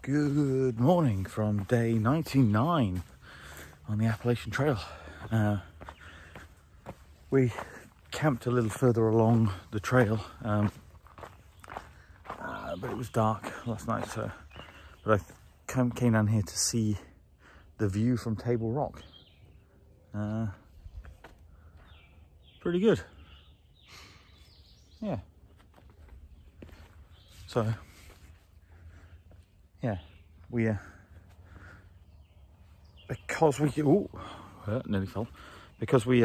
Good morning from day 99 on the Appalachian Trail. We camped a little further along the trail, but it was dark last night, but I came down here to see the view from Table Rock. Pretty good. Yeah. So, yeah, because we nearly fell. Because we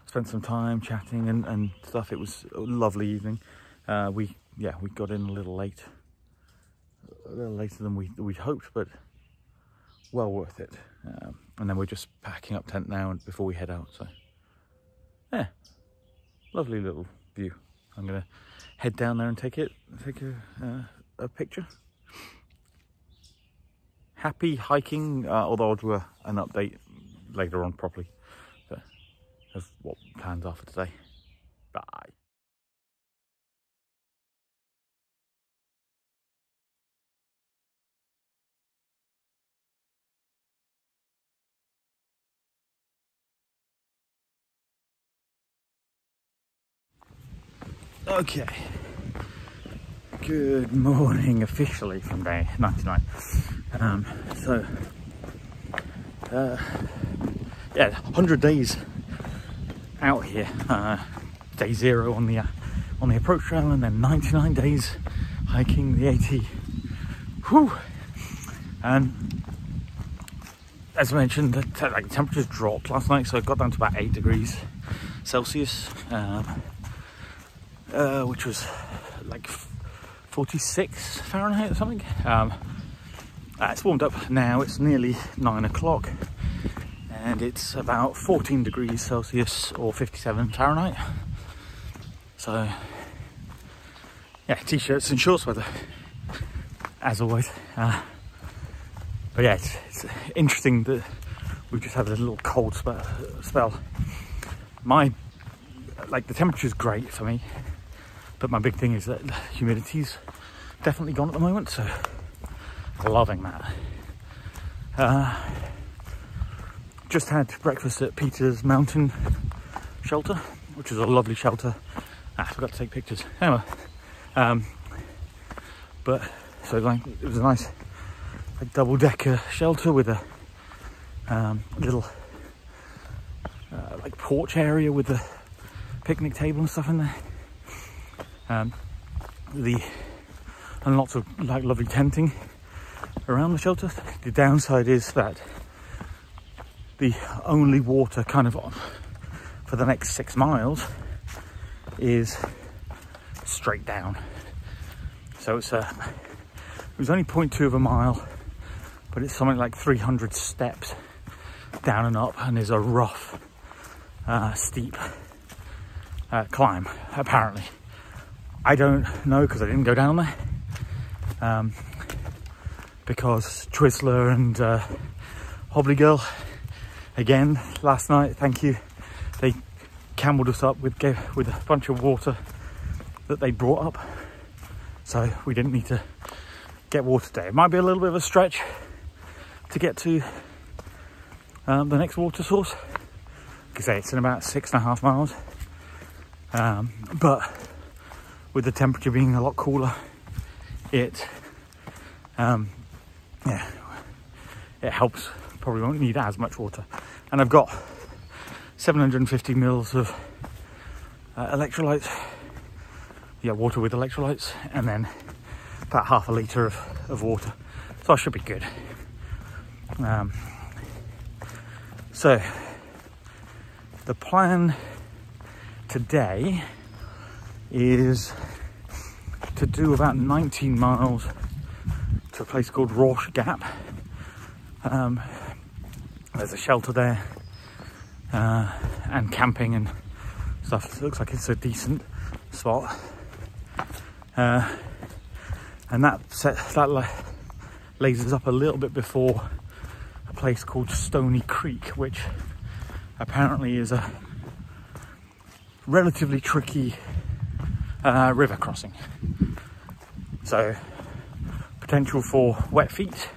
spent some time chatting and stuff. It was a lovely evening. We got in a little later than we'd hoped, but well worth it. And then we're just packing up tent now and before we head out. So yeah, lovely little view. I'm gonna head down there and take a picture. Happy hiking, although I'll do an update later on properly of what plans are for today. Bye. Okay. Good morning officially from day 99. Yeah, 100 days out here. Day 0 on the approach trail, and then 99 days hiking the AT. Whew. And as I mentioned, the temperatures dropped last night, so it got down to about 8 degrees Celsius, which was like 46 Fahrenheit or something. It's warmed up now. It's nearly 9 o'clock and it's about 14 degrees Celsius or 57 Fahrenheit. So yeah, t-shirts and shorts weather as always. But yeah, it's interesting that we've just had a little cold spell. The temperature's great for me, but my big thing is that humidity's definitely gone at the moment, so loving that. Just had breakfast at Peter's Mountain Shelter, which is a lovely shelter. I forgot to take pictures. Anyway, but so it was a nice double-decker shelter with a little porch area with a picnic table and stuff in there. And lots of lovely tenting around the shelter. The downside is that the only water kind of for the next 6 miles is straight down. So it was only 0.2 of a mile, but it's something like 300 steps down and up, and is a rough, steep climb, apparently. I don't know because I didn't go down there. Because Twizzler and Hobbly Girl, again, last night, thank you, they cameled us up with a bunch of water that they brought up. So we didn't need to get water today. It might be a little bit of a stretch to get to the next water source, because it's in about 6.5 miles. But with the temperature being a lot cooler, it helps. Probably won't need as much water. And I've got 750 mils of electrolytes. Yeah, water with electrolytes, and then about half a litre of water. So I should be good. So the plan today is to do about 19 miles to a place called Rorsch Gap. There's a shelter there, and camping and stuff. It looks like it's a decent spot. And that lays us up a little bit before a place called Stony Creek, which apparently is a relatively tricky river crossing. So potential for wet feet.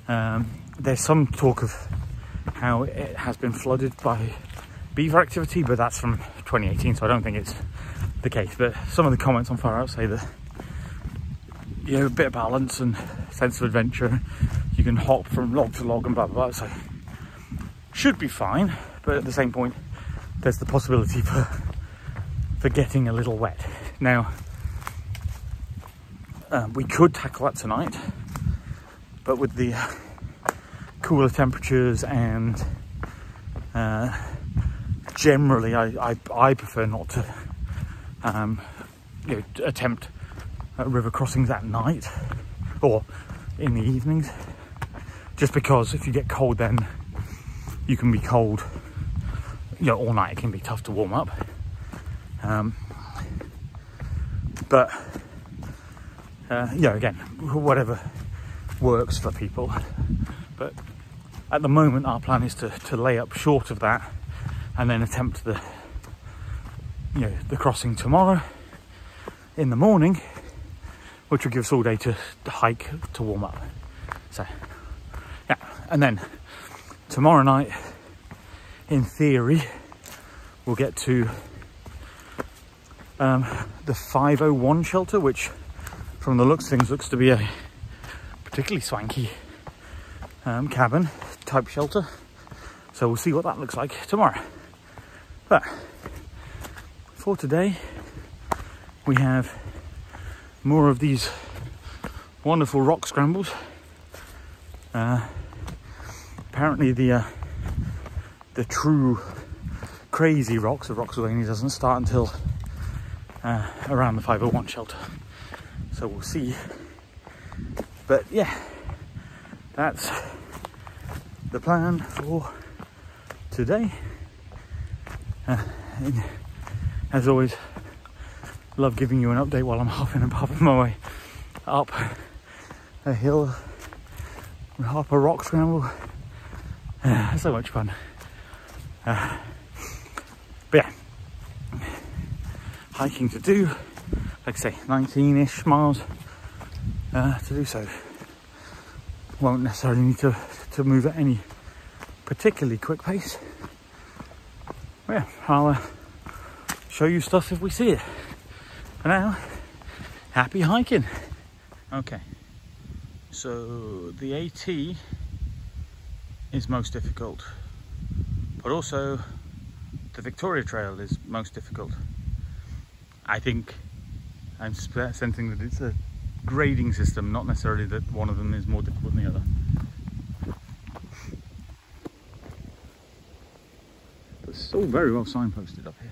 There's some talk of how it has been flooded by beaver activity, but that's from 2018, so I don't think it's the case. But some of the comments on Far Out say that, you know, a bit of balance and sense of adventure, you can hop from log to log and blah blah blah, so should be fine. But at the same point, there's the possibility for getting a little wet. Now, we could tackle that tonight, but with the cooler temperatures and generally I prefer not to you know, attempt river crossings at night or in the evenings, just because if you get cold, then you can be cold, you know, all night. It can be tough to warm up. But yeah, again, whatever works for people. But at the moment, our plan is to lay up short of that and then attempt the, you know, the crossing tomorrow in the morning, which will give us all day to hike to warm up. So yeah, and then tomorrow night, in theory, we'll get to the 501 shelter, which from the looks of things looks to be a particularly swanky cabin type shelter. So we'll see what that looks like tomorrow. But for today, we have more of these wonderful rock scrambles. Apparently the true crazy rocks of Roxylvania doesn't start until around the 501 shelter. So we'll see. But yeah, that's the plan for today. And as always, love giving you an update while I'm hopping and popping my way up a hill, hop a rock scramble. So much fun. But yeah, hiking to do, like I say, 19-ish miles to do so. Won't necessarily need to move at any particularly quick pace. But yeah, I'll show you stuff if we see it. For now, happy hiking. Okay, so the AT is most difficult, but also the Victoria Trail is most difficult. I think I'm sensing that it's a grading system, not necessarily that one of them is more difficult than the other. But it's all very well signposted up here.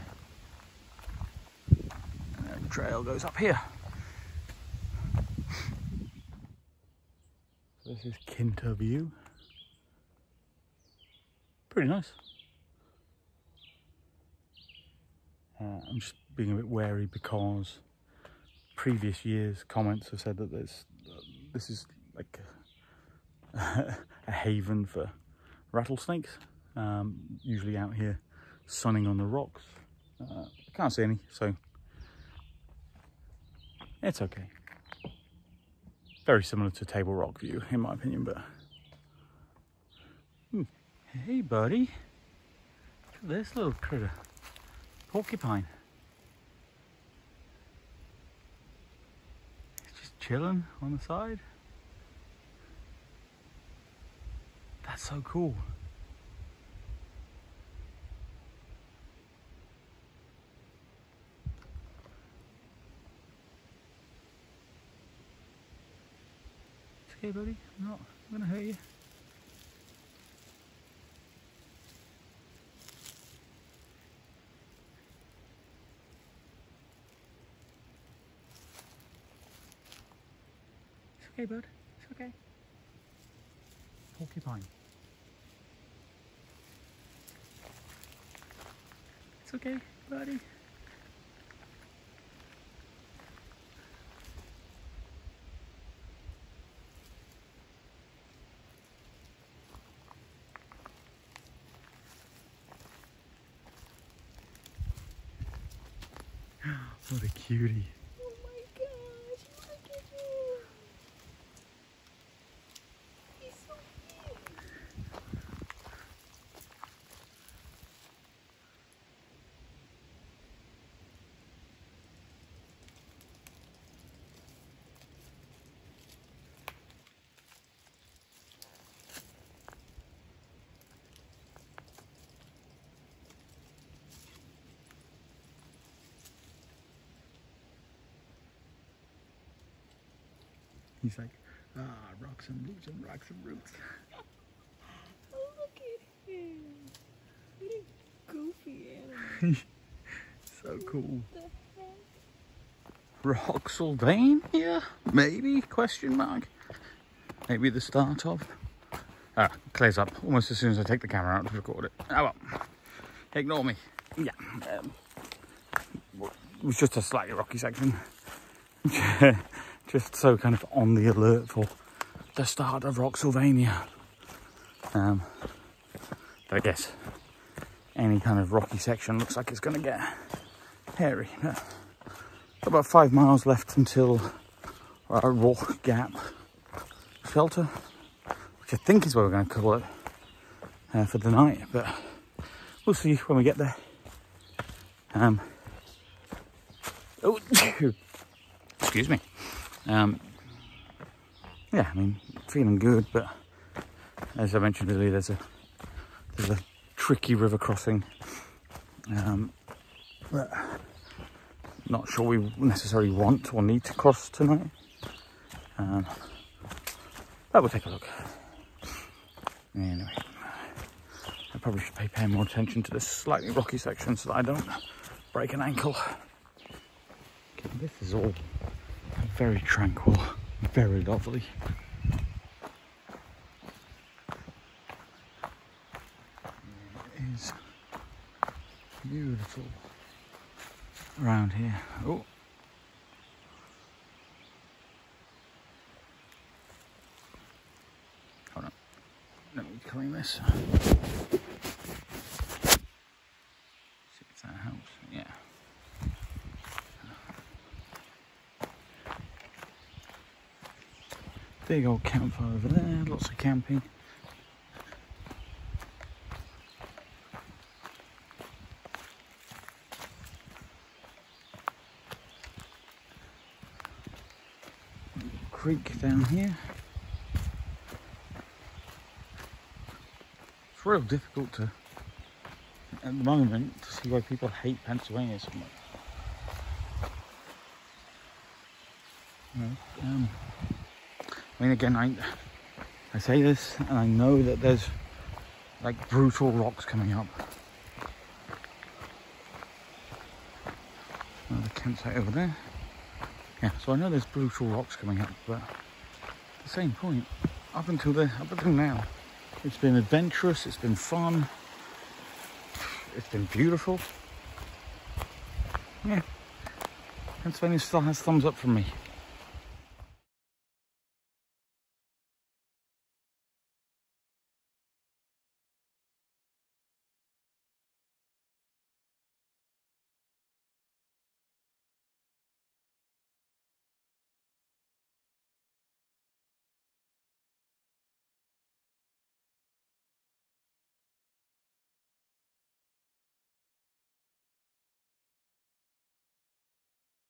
And the trail goes up here. So this is Kinter View. Pretty nice. I'm just being a bit wary because previous years' comments have said that this is like a haven for rattlesnakes, usually out here sunning on the rocks. Can't see any, so it's okay. Very similar to Table Rock View in my opinion, but hey buddy, look at this little critter, porcupine. It's just chilling on the side. That's so cool. It's okay buddy, I'm gonna hurt you. It's okay, bud. It's okay. Porcupine. It's okay, buddy. What a cutie. Oh my gosh, look at you. He's like, ah, rocks and roots and rocks and roots. Oh, look at him. What a goofy animal. So cool. What the heck? Roxylvania? Maybe? Question mark. Maybe the start of. Ah, clears up almost as soon as I take the camera out to record it. Oh well. Ignore me. Yeah. It was just a slightly rocky section. Just so kind of on the alert for the start of Roxylvania. But I guess any kind of rocky section looks like it's going to get hairy. But about 5 miles left until our Rock Gap shelter, which I think is what we're going to call it for the night. But we'll see when we get there. Oh, excuse me. Yeah, I mean, feeling good, but as I mentioned earlier, there's a tricky river crossing. But not sure we necessarily want or need to cross tonight. But we'll take a look. Anyway, I probably should pay more attention to this slightly rocky section so that I don't break an ankle. Okay, this is all very tranquil, very lovely. It is beautiful around here. Oh. Hold on. Let me clean this. See if that helps. Yeah. Big old campfire over there, lots of camping. Creek down here. It's real difficult to, at the moment, to see why people hate Pennsylvania so much. I mean, again, I say this, and I know that there's like brutal rocks coming up. Another campsite over there. Yeah, so I know there's brutal rocks coming up, but at the same point, up until now, it's been adventurous, it's been fun, it's been beautiful. Yeah, Pennsylvania still has thumbs up from me.